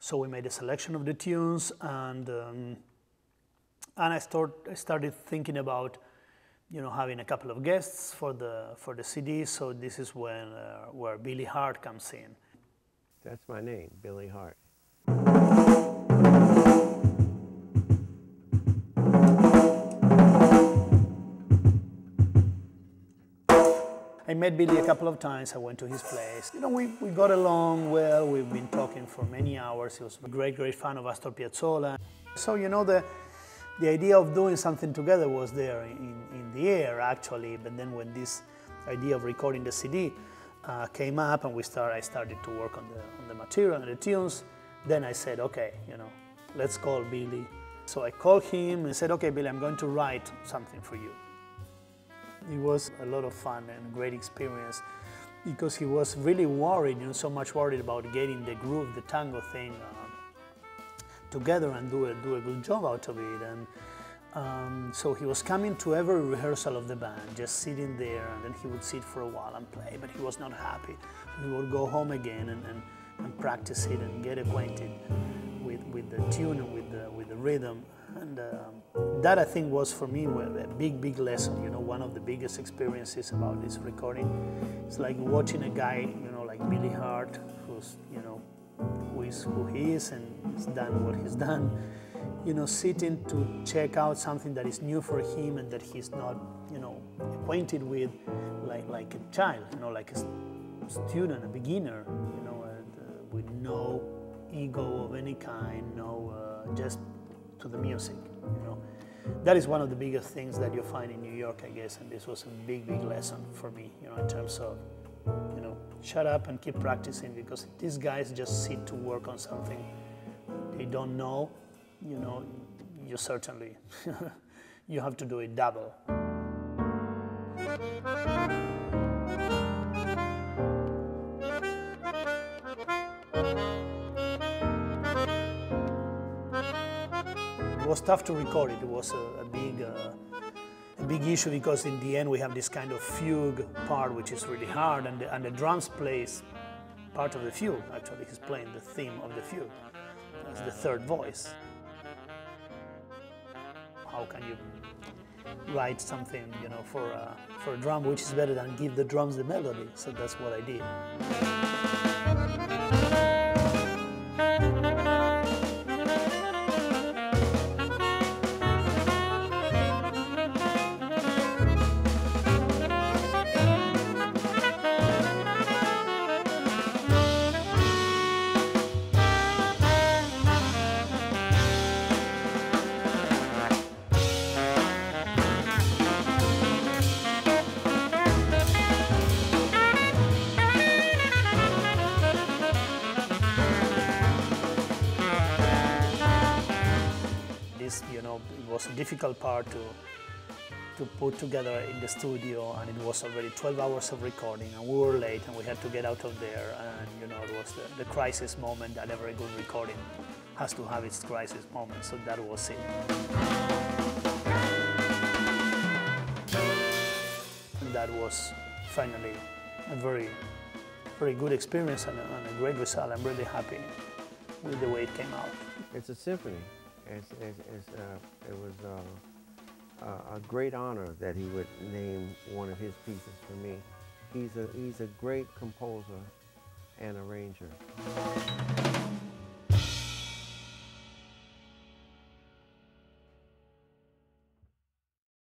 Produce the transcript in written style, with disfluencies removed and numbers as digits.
So we made a selection of the tunes, and I started thinking about, having a couple of guests for the CD. So this is where Billy Hart comes in. That's my name, Billy Hart. I met Billy a couple of times. I went to his place. We got along well. We've been talking for many hours. He was a great fan of Astor Piazzolla. So, the idea of doing something together was there in the air, actually. But then when this idea of recording the CD came up, and I started to work on the material and the tunes, then I said, okay, let's call Billy. So I called him and said, okay, Billy, I'm going to write something for you. It was a lot of fun and a great experience, because he was really worried, so much worried about getting the groove, the tango thing together and do a good job out of it. And so he was coming to every rehearsal of the band, just sitting there, and then he would sit for a while and play, but he was not happy. He would go home again and practice it and get acquainted with the tune and with the rhythm. And that, I think, was for me a big lesson. One of the biggest experiences about this recording. It's like watching a guy, like Billy Hart, who's, who he is and has done what he's done, sitting to check out something that is new for him and that he's not, acquainted with, like a child, like a student, a beginner, with no ego of any kind, just to the music, That is one of the biggest things that you find in New York, I guess, and this was a big lesson for me, in terms of, shut up and keep practicing, because these guys just sit to work on something they don't know, you certainly, you have to do it double. It was tough to record it. It was a big issue, because in the end we have this kind of fugue part which is really hard, and the drums plays part of the fugue. Actually, he's playing the theme of the fugue as the third voice. How can you write something, for a drum, which is better than give the drums the melody? So that's what I did. It was a difficult part to put together in the studio, and it was already 12 hours of recording, and we were late, and we had to get out of there, and it was the crisis moment that every good recording has to have its crisis moment, so that was it. And that was finally a very good experience and a great result. I'm really happy with the way it came out. It's a symphony. It was a great honor that he would name one of his pieces for me. He's a great composer and arranger.